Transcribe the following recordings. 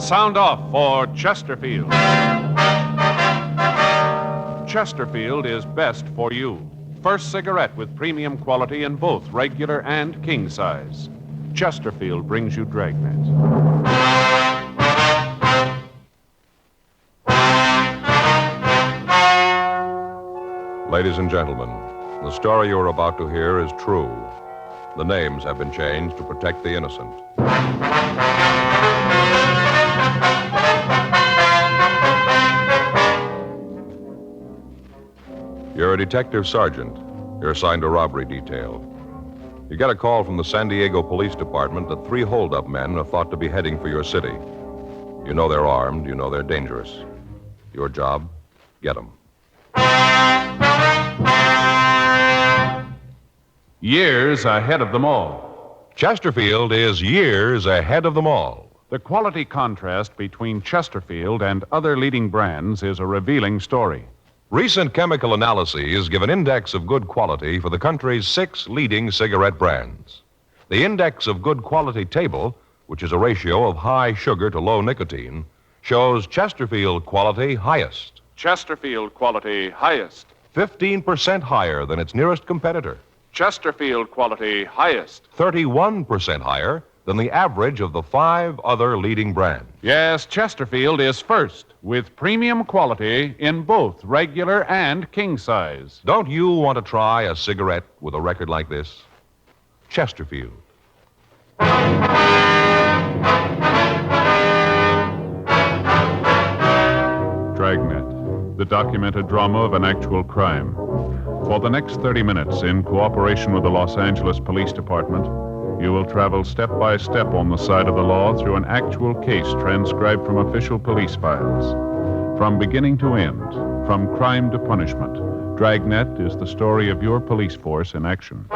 Sound off for Chesterfield. Chesterfield is best for you. First cigarette with premium quality in both regular and king size. Chesterfield brings you Dragnet. Ladies and gentlemen, the story you're about to hear is true. The names have been changed to protect the innocent. You're a detective sergeant. You're assigned to robbery detail. You get a call from the San Diego Police Department that 3 hold-up men are thought to be heading for your city. You know they're armed. You know they're dangerous. Your job, get them. Years ahead of them all. Chesterfield is years ahead of them all. The quality contrast between Chesterfield and other leading brands is a revealing story. Recent chemical analyses give an index of good quality for the country's 6 leading cigarette brands. The index of good quality table, which is a ratio of high sugar to low nicotine, shows Chesterfield quality highest. Chesterfield quality highest. 15% higher than its nearest competitor. Chesterfield quality highest. 31% higher than the average of the 5 other leading brands. Yes, Chesterfield is first with premium quality in both regular and king size. Don't you want to try a cigarette with a record like this? Chesterfield. Dragnet, the documented drama of an actual crime. For the next 30 minutes, in cooperation with the Los Angeles Police Department, you will travel step by step on the side of the law through an actual case transcribed from official police files. From beginning to end, from crime to punishment, Dragnet is the story of your police force in action.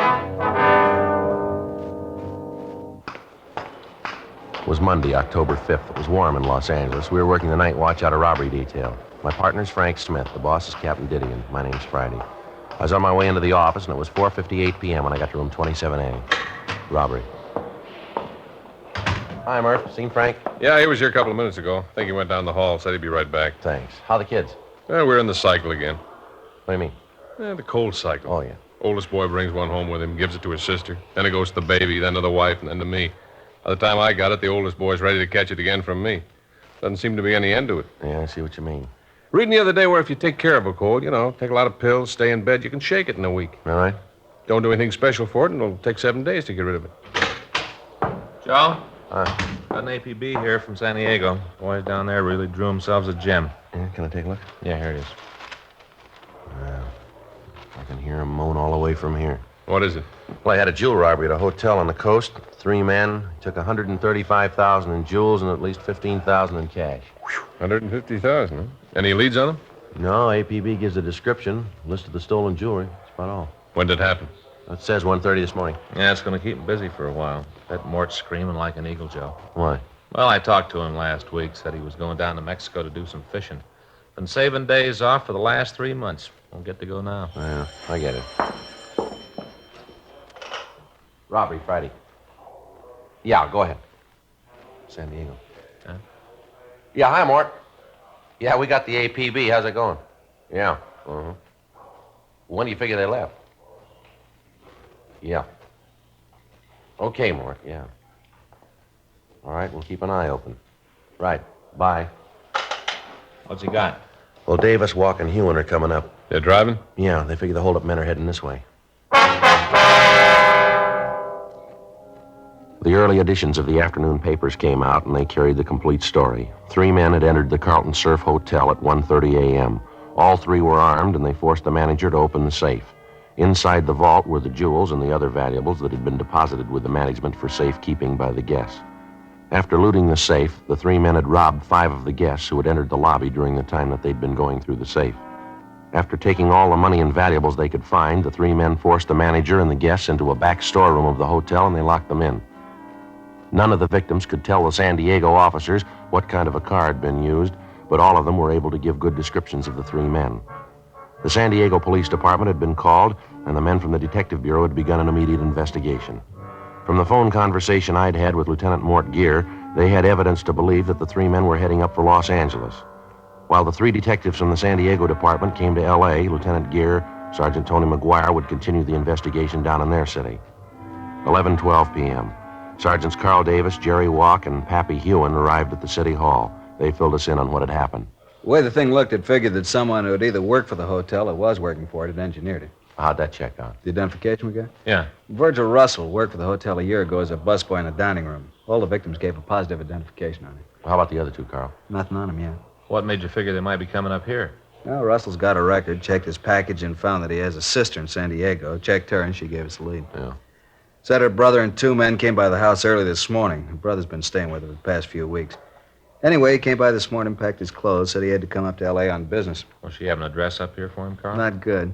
It was Monday, October 5th. It was warm in Los Angeles. We were working the night watch out of robbery detail. My partner's Frank Smith. The boss is Captain Didion. My name's Friday. I was on my way into the office, and it was 4:58 p.m. when I got to room 27A. Robbery. Hi, Murph. Seen Frank? Yeah, he was here a couple of minutes ago. I think he went down the hall, said he'd be right back. Thanks. How the kids? Well, we're in the cycle again. What do you mean? The cold cycle. Oh, yeah. Oldest boy brings one home with him, gives it to his sister. Then it goes to the baby, then to the wife, and then to me. By the time I got it, the oldest boy's ready to catch it again from me. Doesn't seem to be any end to it. Yeah, I see what you mean. Reading the other day where if you take care of a cold, take a lot of pills, stay in bed, you can shake it in a week. All right. Don't do anything special for it, and it'll take 7 days to get rid of it. Joe? Got an APB here from San Diego. Boys down there really drew themselves a gem. Yeah, can I take a look? Yeah, here it is. Yeah. I can hear him moan all the way from here. What is it? Well, I had a jewel robbery at a hotel on the coast. 3 men. Took $135,000 in jewels and at least $15,000 in cash. 150,000, huh? Any leads on them? No, APB gives a description, list of the stolen jewelry. That's about all. When did it happen? It says 1:30 this morning. Yeah, it's going to keep him busy for a while. That Mort's screaming like an eagle, Joe. Why? Well, I talked to him last week. Said he was going down to Mexico to do some fishing. Been saving days off for the last 3 months. Won't get to go now. Yeah, I get it. Robbery, Friday. Yeah, go ahead. San Diego. Huh? Yeah, hi, Mort. Yeah, we got the APB. How's it going? Yeah. Uh-huh. When do you figure they left? Yeah. Okay, Mort, yeah. All right, we'll keep an eye open. Right. Bye. What's he got? Well, Davis, Walk, and Hewen are coming up. They're driving? Yeah, they figure the hold-up men are heading this way. The early editions of the afternoon papers came out, and they carried the complete story. 3 men had entered the Carlton Surf Hotel at 1:30 a.m. All 3 were armed, and they forced the manager to open the safe. Inside the vault were the jewels and the other valuables that had been deposited with the management for safekeeping by the guests. After looting the safe, the 3 men had robbed 5 of the guests who had entered the lobby during the time that they'd been going through the safe. After taking all the money and valuables they could find, the 3 men forced the manager and the guests into a back storeroom of the hotel, and they locked them in. None of the victims could tell the San Diego officers what kind of a car had been used, but all of them were able to give good descriptions of the 3 men. The San Diego Police Department had been called, and the men from the Detective Bureau had begun an immediate investigation. From the phone conversation I'd had with Lieutenant Mort Gear, They had evidence to believe that the three men were heading up for Los Angeles. While the three detectives from the San Diego department came to L.A., Lieutenant Gear, Sergeant Tony McGuire would continue the investigation down in their city. 11:12 p.m. Sergeants Carl Davis, Jerry Walk, and Pappy Hewen arrived at the city hall. They filled us in on what had happened. The way the thing looked, it figured that someone who had either worked for the hotel or was working for it had engineered it. How'd that check out? The identification we got? Yeah. Virgil Russell worked for the hotel a year ago as a busboy in the dining room. All the victims gave a positive identification on it. How about the other two, Carl? Nothing on him yet. What made you figure they might be coming up here? Well, Russell's got a record, checked his package, and found that he has a sister in San Diego. Checked her, and she gave us the lead. Yeah. Said her brother and two men came by the house early this morning. Her brother's been staying with her the past few weeks. Anyway, he came by this morning, packed his clothes, said he had to come up to L.A. on business. Well, she have an address up here for him, Carl? Not good.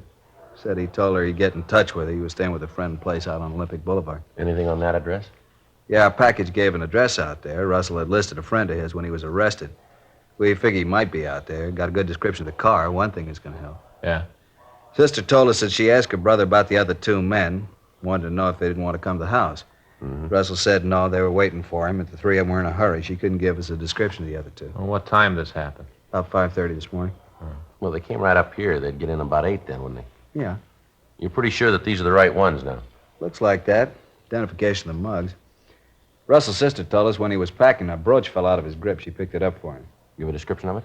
Said he told her he'd get in touch with her. He was staying with a friend in a place out on Olympic Boulevard. Anything on that address? Yeah, our package gave an address out there. Russell had listed a friend of his when he was arrested. We figured he might be out there. Got a good description of the car. One thing is going to help. Yeah. Sister told us that she asked her brother about the other two men. Wanted to know if they didn't want to come to the house. Mm-hmm. Russell said no, they were waiting for him, and the three of them were in a hurry. She couldn't give us a description of the other two. Well, what time this happened? About 5:30 this morning. Well, they came right up here. They'd get in about 8 then, wouldn't they? Yeah, You're pretty sure that these are the right ones now? looks like that. Identification of the mugs. Russell's sister told us when he was packing, a brooch fell out of his grip. She picked it up for him. You have a description of it?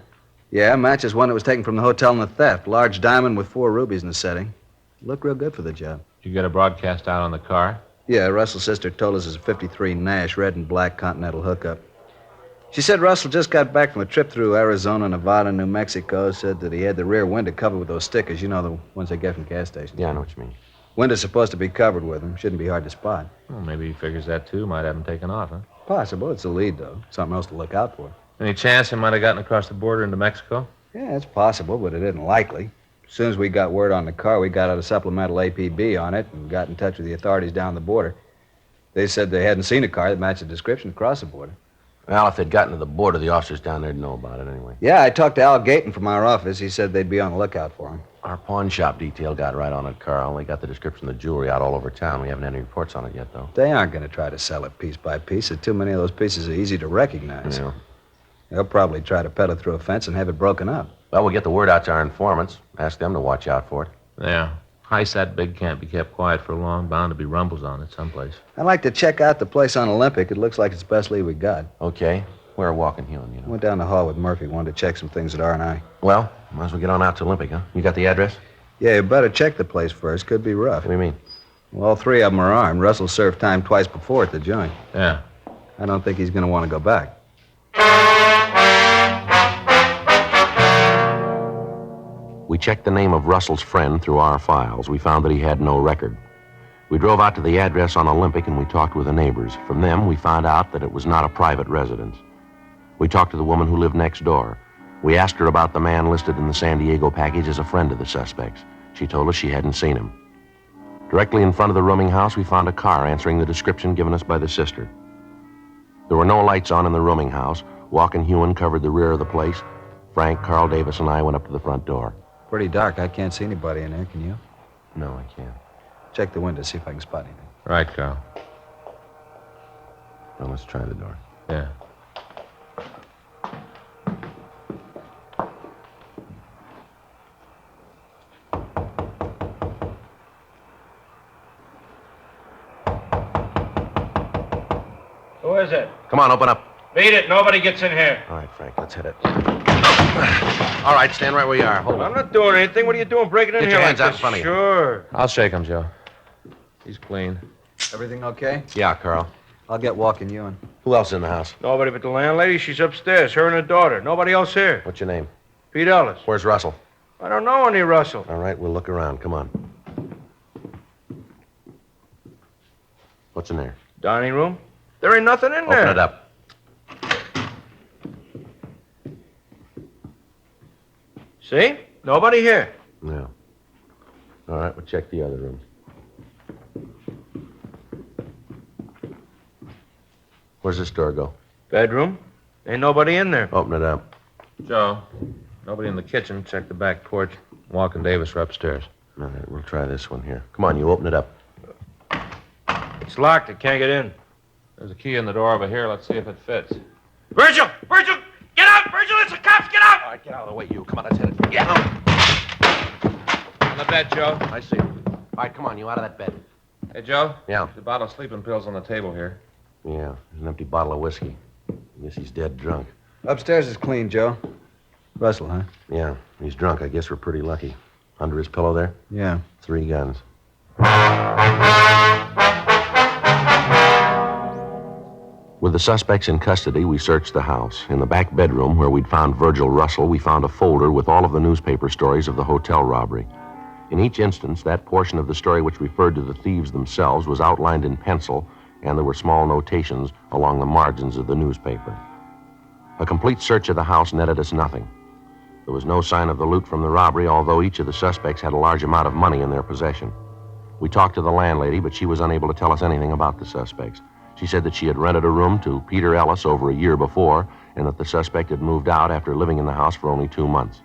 Yeah, matches one that was taken from the hotel in the theft. Large diamond with 4 rubies in the setting. Looked real good for the job. Did you get a broadcast out on the car? Yeah, Russell's sister told us it's a 53 Nash, red and black Continental hookup. She said Russell just got back from a trip through Arizona, Nevada, New Mexico. Said that he had the rear window covered with those stickers. You know, the ones they get from gas stations. Yeah, I know what you mean. Window's supposed to be covered with them. Shouldn't be hard to spot. Well, maybe he figures that, too. Might have him taken off, huh? Possible. It's a lead, though. Something else to look out for. Any chance he might have gotten across the border into Mexico? Yeah, it's possible, but it isn't likely. As soon as we got word on the car, we got out a supplemental APB on it and got in touch with the authorities down the border. They said they hadn't seen a car that matched the description across the border. Well, if they'd gotten to the border, the officers down there'd know about it anyway. Yeah, I talked to Al Gayton from our office. He said they'd be on the lookout for him. Our pawn shop detail got right on it, Carl. They got the description of the jewelry out all over town. We haven't had any reports on it yet, though. They aren't going to try to sell it piece by piece. Too many of those pieces are easy to recognize. Yeah. They'll probably try to peddle through a fence and have it broken up. Well, we'll get the word out to our informants. Ask them to watch out for it. Yeah. Heist that big can't be kept quiet for long. Bound to be rumbles on it someplace. I'd like to check out the place on Olympic. It looks like it's the best lead we got. Okay. We're walking Hewen, you know. Went down the hall with Murphy. Wanted to check some things at R&I. Well, might as well get on out to Olympic, huh? You got the address? Yeah, you better check the place first. Could be rough. What do you mean? Well, all 3 of them are armed. Russell served time twice before at the joint. Yeah. I don't think he's going to want to go back. We checked the name of Russell's friend through our files. We found that he had no record. We drove out to the address on Olympic and we talked with the neighbors. From them, we found out that it was not a private residence. We talked to the woman who lived next door. We asked her about the man listed in the San Diego package as a friend of the suspects. She told us she hadn't seen him. Directly in front of the rooming house, we found a car answering the description given us by the sister. There were no lights on in the rooming house. Walk and Hewen covered the rear of the place. Frank, Carl Davis, and I went up to the front door. Pretty dark. I can't see anybody in there, can you? No, I can't. Check the window, see if I can spot anything. Right, Carl. Well, let's try the door. Yeah. Who is it? Come on, open up. Beat it. Nobody gets in here. All right, Frank, let's hit it. All right, stand right where you are. Hold I'm it. not doing anything. What are you doing breaking in Get here your like hands out this? in front of you. Sure. I'll shake him, Joe. He's clean. Everything okay? Yeah, Carl. I'll get Walk and Ewan. Who else in the house? Nobody but the landlady. She's upstairs. Her and her daughter. Nobody else here. What's your name? Pete Ellis. Where's Russell? I don't know any Russell. All right, we'll look around. Come on. What's in there? Dining room. There ain't nothing in there. Open it up. See? Nobody here. Yeah. All right, we'll check the other rooms. Where's this door go? Bedroom. Ain't nobody in there. Open it up. Joe, nobody in the kitchen. Check the back porch. Walk and Davis are upstairs. All right, we'll try this one here. Come on, you open it up. It's locked. I can't get in. There's a key in the door over here. Let's see if it fits. Virgil! Virgil! Get out! Virgil, it's the cops! Get out! All right, get out of the way, you. Come on, let's hit it. Yeah. On the bed, Joe. I see. All right, come on, you out of that bed. Hey, Joe. Yeah. There's a bottle of sleeping pills on the table here. Yeah, there's an empty bottle of whiskey. I guess he's dead drunk. Upstairs is clean, Joe. Russell, huh? Yeah, he's drunk. I guess we're pretty lucky. Under his pillow there? Yeah. 3 guns. With the suspects in custody, we searched the house. In the back bedroom where we'd found Virgil Russell, we found a folder with all of the newspaper stories of the hotel robbery. In each instance, that portion of the story which referred to the thieves themselves was outlined in pencil, and there were small notations along the margins of the newspaper. A complete search of the house netted us nothing. There was no sign of the loot from the robbery, although each of the suspects had a large amount of money in their possession. We talked to the landlady, but she was unable to tell us anything about the suspects. She said that she had rented a room to Peter Ellis over a year before, and that the suspect had moved out after living in the house for only 2 months.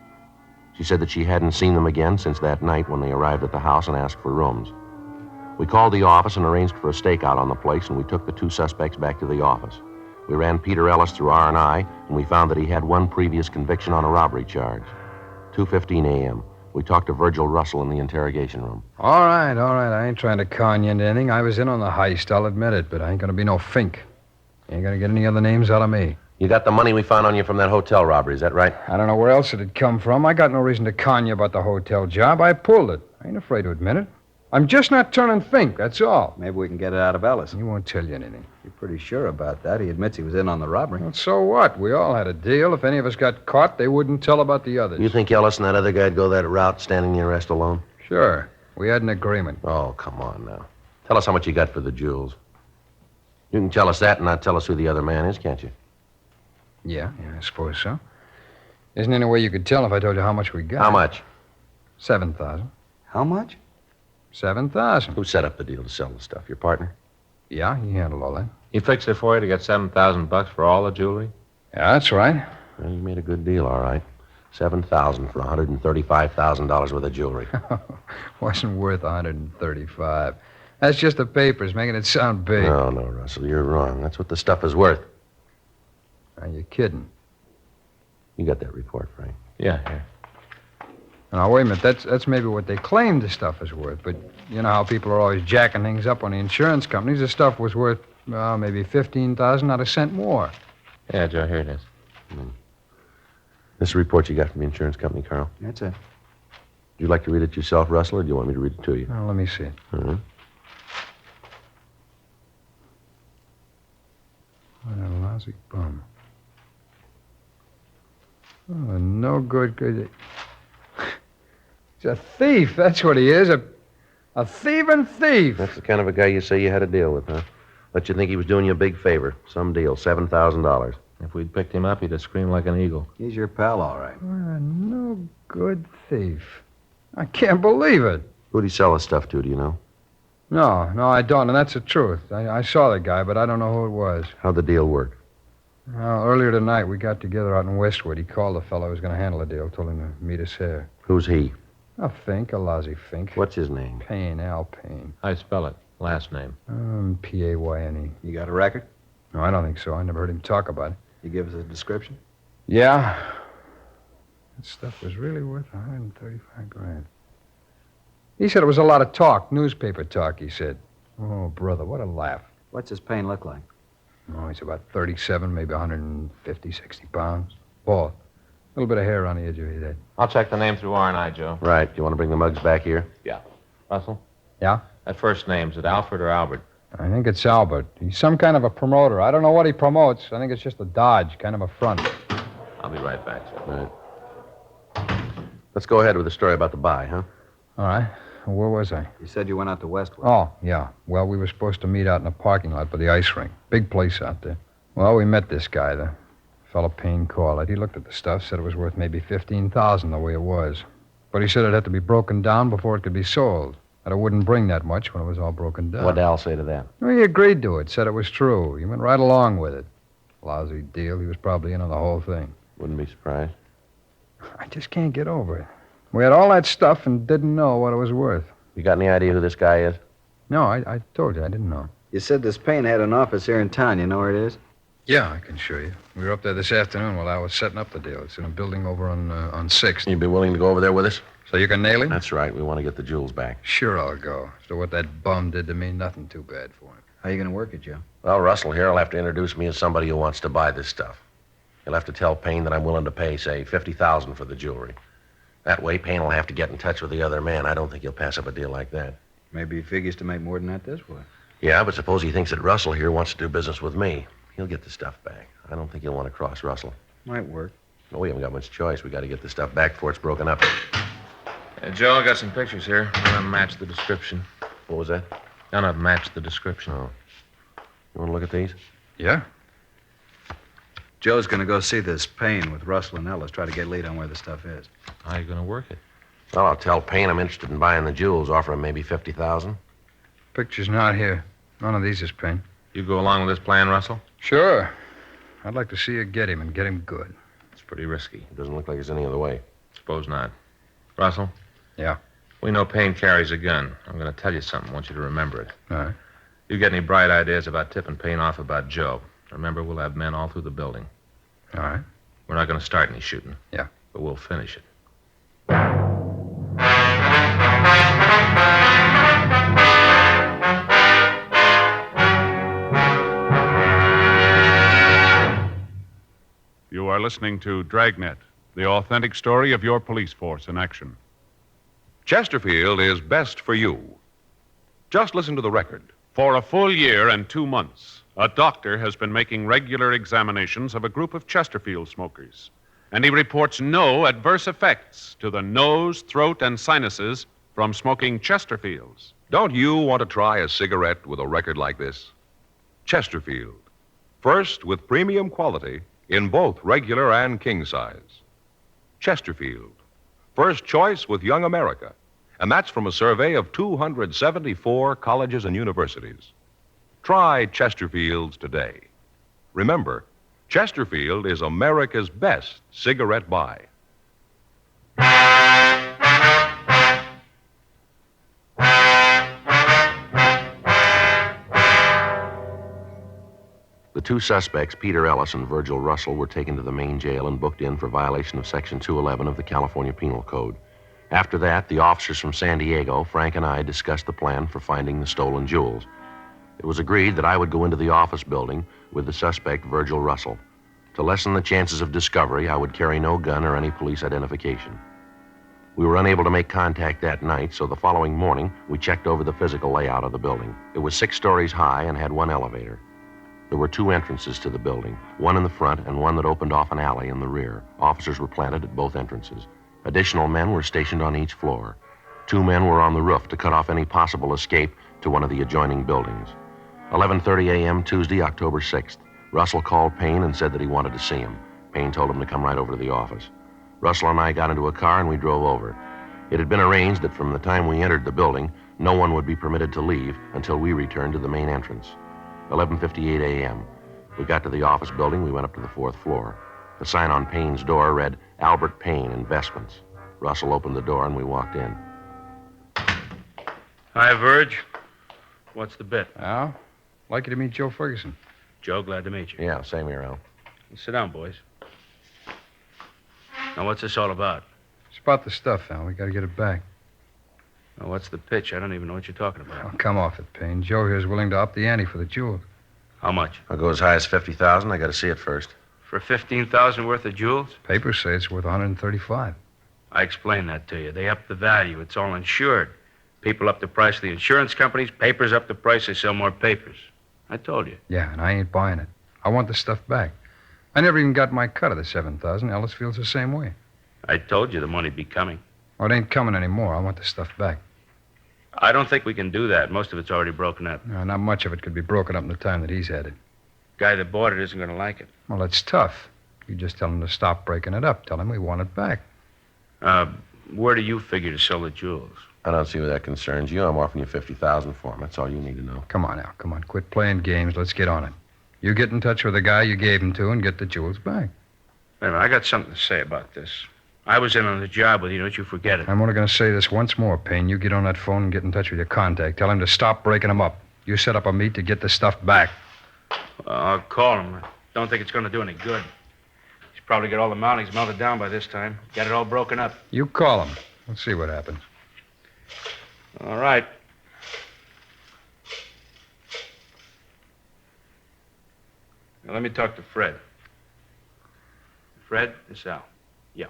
She said that she hadn't seen them again since that night when they arrived at the house and asked for rooms. We called the office and arranged for a stakeout on the place, and we took the 2 suspects back to the office. We ran Peter Ellis through R&I, and we found that he had 1 previous conviction on a robbery charge. 2:15 a.m. We talked to Virgil Russell in the interrogation room. All right. I ain't trying to con you into anything. I was in on the heist, I'll admit it, but I ain't gonna be no fink. You ain't gonna get any other names out of me. You got the money we found on you from that hotel robbery, is that right? I don't know where else it'd come from. I got no reason to con you about the hotel job. I pulled it. I ain't afraid to admit it. I'm just not turning fink, that's all. Maybe we can get it out of Ellis. He won't tell you anything. You're pretty sure about that. He admits he was in on the robbery. Well, so what? We all had a deal. If any of us got caught, they wouldn't tell about the others. You think Ellis and that other guy'd go that route, standing the arrest alone? Sure. We had an agreement. Oh, come on now. Tell us how much you got for the jewels. You can tell us that and not tell us who the other man is, can't you? Yeah, I suppose so. Isn't there any way you could tell if I told you how much we got? How much? 7,000. How much? 7,000. Who set up the deal to sell the stuff? Your partner? Yeah, he handled all that. He fixed it for you to get $7,000 for all the jewelry? Yeah, that's right. Well, you made a good deal, all right. 7,000 for $135,000 worth of jewelry. Wasn't worth 135. That's just the papers, making it sound big. No, Russell, you're wrong. That's what the stuff is worth. Are you kidding? You got that report, Frank? Yeah, here. Now, wait a minute. That's maybe what they claim the stuff is worth. But you know how people are always jacking things up on the insurance companies. The stuff was worth, maybe 15,000, not a cent more. Yeah, Joe, here it is. This is a report you got from the insurance company, Carl. That's it. Would you like to read it yourself, Russell, or do you want me to read it to you? Well, let me see it. All right. What a lousy bum. Oh, no good. He's a thief, that's what he is. A thieving thief. That's the kind of a guy you say you had to deal with, huh? Let you think he was doing you a big favor. Some deal, $7,000. If we'd picked him up, he'd have screamed like an eagle. He's your pal, all right. What a no good thief. I can't believe it. Who'd he sell the stuff to, do you know? No, I don't, and that's the truth. I saw the guy, but I don't know who it was. How'd the deal work? Well, earlier tonight, we got together out in Westwood. He called the fellow who was going to handle the deal, told him to meet us here. Who's he? A Fink, a lousy Fink. What's his name? Payne, Al Payne. How you spell it? Last name. P-A-Y-N-E. You got a record? No, I don't think so. I never heard him talk about it. You give us a description? Yeah. That stuff was really worth 135 grand. He said it was a lot of talk, newspaper talk, he said. Oh, brother, what a laugh. What's his pain look like? Oh, he's about 37, maybe 150, 60 pounds. Bald. A little bit of hair on the edge of his head. I'll check the name through R&I, Joe. Right. You want to bring the mugs back here? Yeah. Russell? Yeah? That first name, is it Alfred or Albert? I think it's Albert. He's some kind of a promoter. I don't know what he promotes. I think it's just a dodge, kind of a front. I'll be right back, Joe. Right. Let's go ahead with the story about the buy, huh? All right. Where was I? You said you went out to Westwood. Oh, yeah. Well, we were supposed to meet out in a parking lot by the ice rink. Big place out there. Well, we met this guy, the fellow Payne called it. He looked at the stuff, said it was worth maybe 15,000 the way it was. But he said it had to be broken down before it could be sold. That it wouldn't bring that much when it was all broken down. What'd Al say to that? Well, he agreed to it, said it was true. He went right along with it. Lousy deal. He was probably in on the whole thing. Wouldn't be surprised. I just can't get over it. We had all that stuff and didn't know what it was worth. You got any idea who this guy is? No, I told you, I didn't know. You said this Payne had an office here in town. You know where it is? Yeah, I can show you. We were up there this afternoon while I was setting up the deal. It's in a building over on 6th. You'd be willing to go over there with us? So you can nail him? That's right. We want to get the jewels back. Sure, I'll go. So what that bum did to me, nothing too bad for him. How you going to work it, Joe? Well, Russell here will have to introduce me as somebody who wants to buy this stuff. He'll have to tell Payne that I'm willing to pay, say, $50,000 for the jewelry. That way, Payne will have to get in touch with the other man. I don't think he'll pass up a deal like that. Maybe he figures to make more than that this way. Yeah, but suppose he thinks that Russell here wants to do business with me. He'll get the stuff back. I don't think he'll want to cross Russell. Might work. No, we haven't got much choice. We got to get the stuff back before it's broken up. Joe, I got some pictures here. None of them match the description. What was that? None of them match the description. Oh. You want to look at these? Yeah? Joe's going to go see this Payne with Russell and Ellis, try to get a lead on where the stuff is. How are you going to work it? Well, I'll tell Payne I'm interested in buying the jewels, offer him maybe $50,000. Picture's not here. None of these is Payne. You go along with this plan, Russell? Sure. I'd like to see you get him and get him good. It's pretty risky. It doesn't look like there's any other way. Suppose not. Russell? Yeah? We know Payne carries a gun. I'm going to tell you something. I want you to remember it. All right. You get any bright ideas about tipping Payne off about Joe? Remember, we'll have men all through the building. All right. We're not going to start any shooting. Yeah. But we'll finish it. You are listening to Dragnet, the authentic story of your police force in action. Chesterfield is best for you. Just listen to the record. For a full year and 2 months, a doctor has been making regular examinations of a group of Chesterfield smokers, and he reports no adverse effects to the nose, throat, and sinuses from smoking Chesterfields. Don't you want to try a cigarette with a record like this? Chesterfield. First with premium quality in both regular and king size. Chesterfield. First choice with Young America. And that's from a survey of 274 colleges and universities. Try Chesterfields today. Remember, Chesterfield is America's best cigarette buy. The two suspects, Peter Ellis and Virgil Russell, were taken to the main jail and booked in for violation of Section 211 of the California Penal Code. After that, the officers from San Diego, Frank and I, discussed the plan for finding the stolen jewels. It was agreed that I would go into the office building with the suspect, Virgil Russell. To lessen the chances of discovery, I would carry no gun or any police identification. We were unable to make contact that night, so the following morning, we checked over the physical layout of the building. It was 6 stories high and had one elevator. There were 2 entrances to the building, one in the front and one that opened off an alley in the rear. Officers were planted at both entrances. Additional men were stationed on each floor. 2 men were on the roof to cut off any possible escape to one of the adjoining buildings. 11:30 a.m. Tuesday, October 6th. Russell called Payne and said that he wanted to see him. Payne told him to come right over to the office. Russell and I got into a car and we drove over. It had been arranged that from the time we entered the building, no one would be permitted to leave until we returned to the main entrance. 11:58 a.m. We got to the office building. We went up to the 4th floor. The sign on Payne's door read, Albert Payne, Investments. Russell opened the door and we walked in. Hi, Verge. What's the bit? Al, like you to meet Joe Ferguson. Joe, glad to meet you. Yeah, same here, Al. Sit down, boys. Now, what's this all about? It's about the stuff, Al. We got to get it back. Now, what's the pitch? I don't even know what you're talking about. Oh, come off it, Payne. Joe here's willing to up the ante for the jewels. How much? I'll go as high as $50,000. I got to see it first. For $15,000 worth of jewels? Papers say it's worth $135. I explained that to you. They up the value. It's all insured. People up the price of the insurance companies. Papers up the price. They sell more papers. I told you. Yeah, and I ain't buying it. I want the stuff back. I never even got my cut of the $7,000. Ellis feels the same way. I told you the money'd be coming. Oh, it ain't coming anymore. I want the stuff back. I don't think we can do that. Most of it's already broken up. No, not much of it could be broken up in the time that he's had it. Guy that bought it isn't going to like it. Well, that's tough. You just tell him to stop breaking it up. Tell him we want it back. Where do you figure to sell the jewels? I don't see where that concerns you. I'm offering you $50,000 for them. That's all you need to know. Come on, Al. Come on. Quit playing games. Let's get on it. You get in touch with the guy you gave him to and get the jewels back. Wait a minute. I got something to say about this. I was in on the job with you. Don't you forget it. I'm only going to say this once more, Payne. You get on that phone and get in touch with your contact. Tell him to stop breaking them up. You set up a meet to get the stuff back. I'll call him. I don't think it's going to do any good. He's probably got all the mountings melted down by this time. Got it all broken up. You call him. Let's see what happens. All right. Now, let me talk to Fred. Fred, this is Al. Yeah.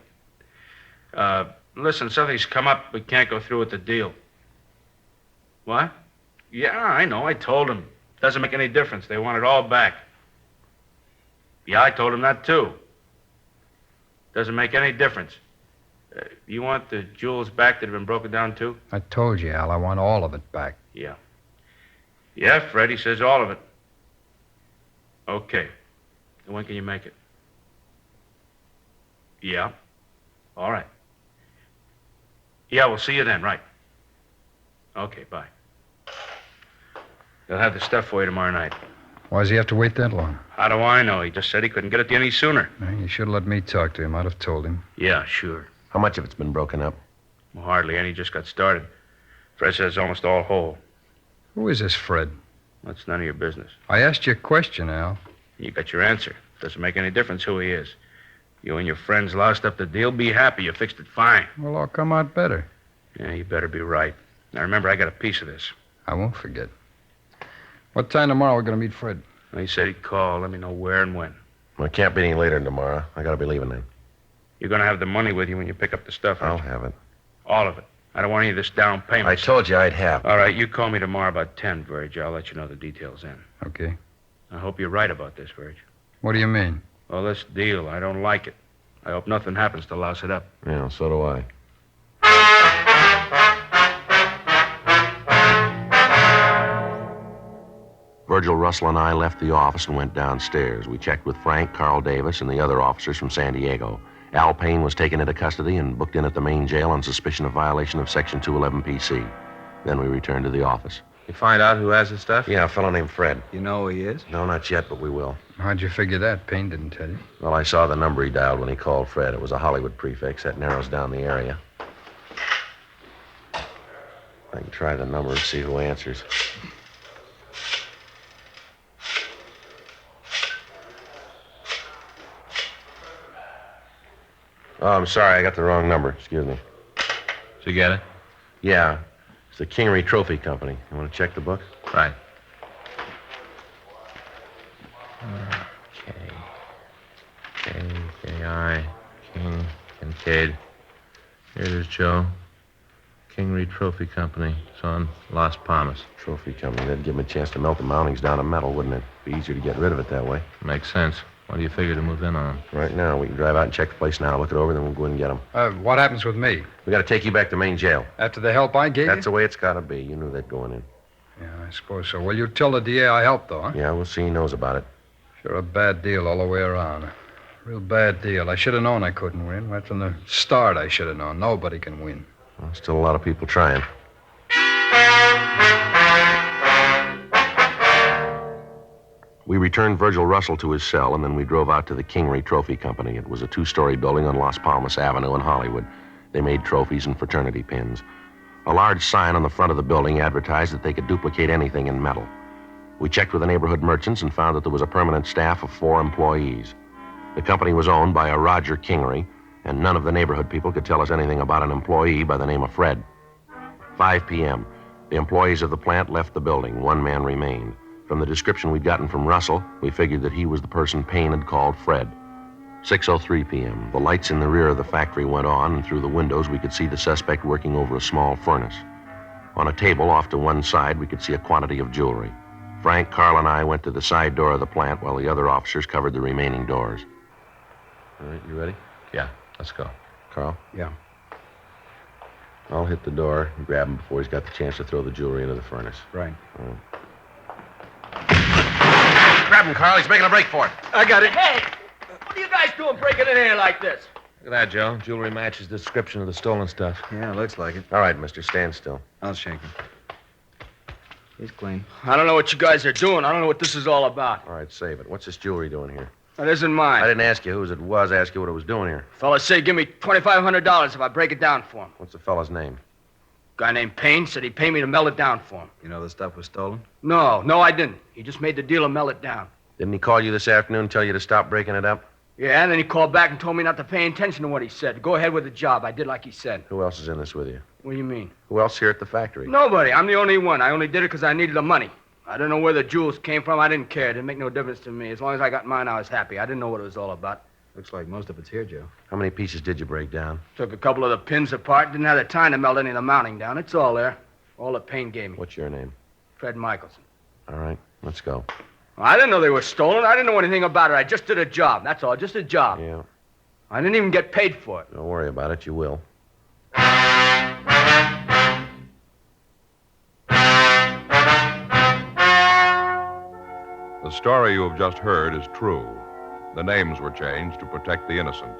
Listen, something's come up. We can't go through with the deal. What? Yeah, I know. I told him. Doesn't make any difference. They want it all back. Yeah, I told him that, too. Doesn't make any difference. You want the jewels back that have been broken down, too? I told you, Al, I want all of it back. Yeah. Yeah, Fred, he says all of it. Okay. And when can you make it? Yeah. All right. Yeah, we'll see you then, right. Okay, bye. They'll have the stuff for you tomorrow night. Why does he have to wait that long? How do I know? He just said he couldn't get it any sooner. You should have let me talk to him. I'd have told him. Yeah, sure. How much of it's been broken up? Well, hardly any. Just got started. Fred says almost all whole. Who is this Fred? That's none of your business. I asked you a question, Al. You got your answer. Doesn't make any difference who he is. You and your friends lost up the deal. Be happy. You fixed it fine. Well, I'll come out better. Yeah, you better be right. Now, remember, I got a piece of this. I won't forget. What time tomorrow are we going to meet Fred? Well, he said he'd call. Let me know where and when. Well, it can't be any later than tomorrow. I gotta be leaving then. You're going to have the money with you when you pick up the stuff. I'll aren't you? have it. All of it. I don't want any of this down payment. I told you I'd have. All right, you call me tomorrow about 10, Verge. I'll let you know the details then. Okay. I hope you're right about this, Verge. What do you mean? Well, this deal, I don't like it. I hope nothing happens to louse it up. Yeah, so do I. Virgil, Russell, and I left the office and went downstairs. We checked with Frank, Carl Davis, and the other officers from San Diego. Al Payne was taken into custody and booked in at the main jail on suspicion of violation of Section 211 PC. Then we returned to the office. You find out who has the stuff? Yeah, a fellow named Fred. You know who he is? No, not yet, but we will. How'd you figure that? Payne didn't tell you. Well, I saw the number he dialed when he called Fred. It was a Hollywood prefix. That narrows down the area. I can try the number and see who answers. Oh, I'm sorry. I got the wrong number. Excuse me. Did you get it? Yeah. It's the Kingery Trophy Company. You want to check the book? Right. K-I, King, Kincaid. Here it is, Joe. Kingery Trophy Company. It's on Las Palmas. Trophy Company. That'd give him a chance to melt the mountings down to metal, wouldn't it? Be easier to get rid of it that way. Makes sense. What do you figure to move in on? Right now, we can drive out and check the place now, look it over, then we'll go in and get them. What happens with me? We got to take you back to main jail. After the help I gave That's you? the way it's got to be. You knew that going in. Yeah, I suppose so. Well, you tell the DA I helped, though, huh? Yeah, we'll see he knows about it. Sure a bad deal all the way around. Real bad deal. I should have known I couldn't win. Right from the start, I should have known. Nobody can win. Well, still a lot of people trying. We returned Virgil Russell to his cell, and then we drove out to the Kingery Trophy Company. It was a two-story building on Las Palmas Avenue in Hollywood. They made trophies and fraternity pins. A large sign on the front of the building advertised that they could duplicate anything in metal. We checked with the neighborhood merchants and found that there was a permanent staff of 4 employees. The company was owned by a Roger Kingery, and none of the neighborhood people could tell us anything about an employee by the name of Fred. 5 p.m. The employees of the plant left the building. 1 man remained. From the description we'd gotten from Russell, we figured that he was the person Payne had called Fred. 6:03 p.m. The lights in the rear of the factory went on, and through the windows we could see the suspect working over a small furnace. On a table off to one side, we could see a quantity of jewelry. Frank, Carl, and I went to the side door of the plant while the other officers covered the remaining doors. All right, you ready? Yeah, let's go. Carl? Yeah. I'll hit the door and grab him before he's got the chance to throw the jewelry into the furnace. Right. Grab him, Carl. He's making a break for it. I got it. Hey, what are you guys doing breaking in here like this? Look at that, Joe. Jewelry matches the description of the stolen stuff. Yeah, looks like it. All right, mister, stand still. I'll shake him. He's clean. I don't know what you guys are doing. I don't know what this is all about. All right, save it. What's this jewelry doing here? That isn't mine. I didn't ask you whose it was. I asked you what it was doing here. Fellas say give me $2,500 if I break it down for him. What's the fellow's name? Guy named Payne said he'd pay me to melt it down for him. You know the stuff was stolen? No, I didn't. He just made the deal to melt it down. Didn't he call you this afternoon and tell you to stop breaking it up? Yeah, and then he called back and told me not to pay attention to what he said. Go ahead with the job. I did like he said. Who else is in this with you? What do you mean? Who else here at the factory? Nobody. I'm the only one. I only did it because I needed the money. I don't know where the jewels came from. I didn't care. It didn't make no difference to me. As long as I got mine, I was happy. I didn't know what it was all about. Looks like most of it's here, Joe. How many pieces did you break down? Took a couple of the pins apart. Didn't have the time to melt any of the mounting down. It's all there. All that Payne gave me. What's your name? Fred Michelson. All right, let's go. I didn't know they were stolen. I didn't know anything about it. I just did a job. That's all. Just a job. Yeah, I didn't even get paid for it. don't worry about it. You will. The story you have just heard is true. The names were changed to protect the innocent.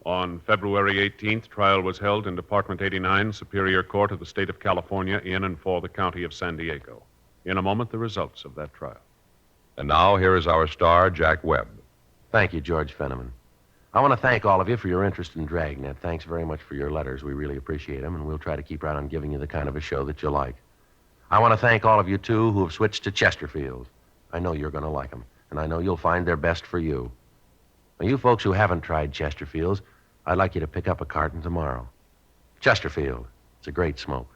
On February 18th, trial was held in Department 89, Superior Court of the State of California, in and for the County of San Diego. In a moment, the results of that trial. And now, here is our star, Jack Webb. Thank you, George Fenneman. I want to thank all of you for your interest in Dragnet. Thanks very much for your letters. We really appreciate them, and we'll try to keep right on giving you the kind of a show that you like. I want to thank all of you, too, who have switched to Chesterfield. I know you're going to like them, and I know you'll find they're best for you. Now, you folks who haven't tried Chesterfields, I'd like you to pick up a carton tomorrow. Chesterfield. It's a great smoke.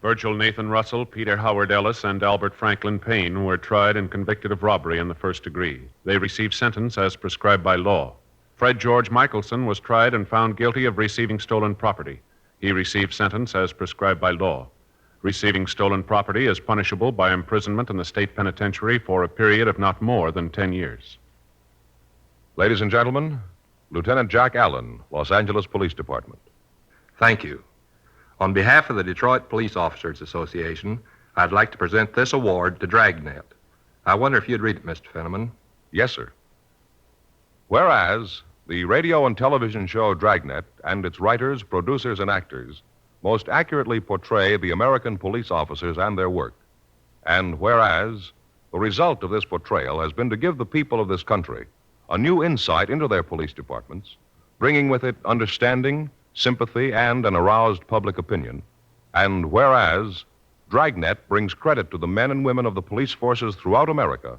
Virgil Nathan Russell, Peter Howard Ellis, and Albert Franklin Payne were tried and convicted of robbery in the first degree. They received sentence as prescribed by law. Fred George Michelson was tried and found guilty of receiving stolen property. He received sentence as prescribed by law. Receiving stolen property is punishable by imprisonment in the state penitentiary for a period of not more than 10 years. Ladies and gentlemen, Lieutenant Jack Allen, Los Angeles Police Department. Thank you. On behalf of the Detroit Police Officers Association, I'd like to present this award to Dragnet. I wonder if you'd read it, Mr. Fenneman. Yes, sir. Whereas the radio and television show Dragnet and its writers, producers, and actors most accurately portray the American police officers and their work. And whereas the result of this portrayal has been to give the people of this country a new insight into their police departments, bringing with it understanding, sympathy, and an aroused public opinion. And whereas Dragnet brings credit to the men and women of the police forces throughout America,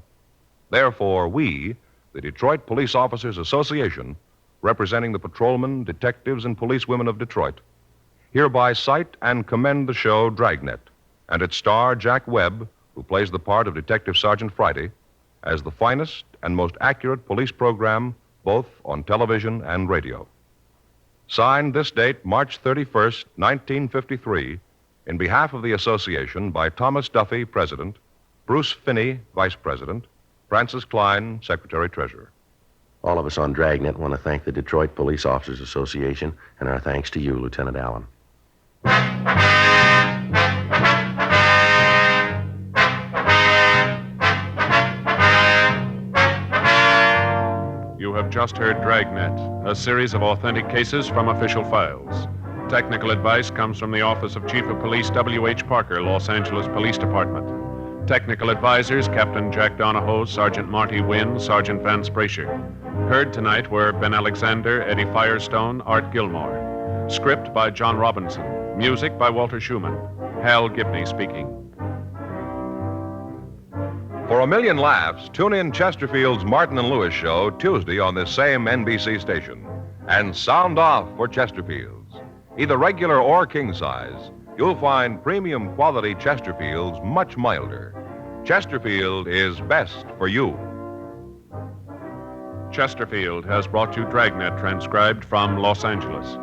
therefore we, the Detroit Police Officers Association, representing the patrolmen, detectives, and policewomen of Detroit, hereby cite and commend the show Dragnet and its star, Jack Webb, who plays the part of Detective Sergeant Friday, as the finest and most accurate police program both on television and radio. Signed this date, March 31st, 1953, in behalf of the association by Thomas Duffy, President, Bruce Finney, Vice President, Francis Klein, Secretary-Treasurer. All of us on Dragnet want to thank the Detroit Police Officers Association, and our thanks to you, Lieutenant Allen. You have just heard Dragnet, a series of authentic cases from official files. Technical advice comes from the Office of Chief of Police W.H. Parker, Los Angeles Police Department. Technical advisors, Captain Jack Donahoe, Sergeant Marty Wynn, Sergeant Vance Brasher. Heard tonight were Ben Alexander, Eddie Firestone, Art Gilmore. Script by John Robinson. Music by Walter Schumann. Hal Gibney speaking. For a million laughs, tune in Chesterfield's Martin and Lewis show Tuesday on this same NBC station. And sound off for Chesterfield's. Either regular or king size, you'll find premium quality Chesterfields much milder. Chesterfield is best for you. Chesterfield has brought you Dragnet, transcribed from Los Angeles.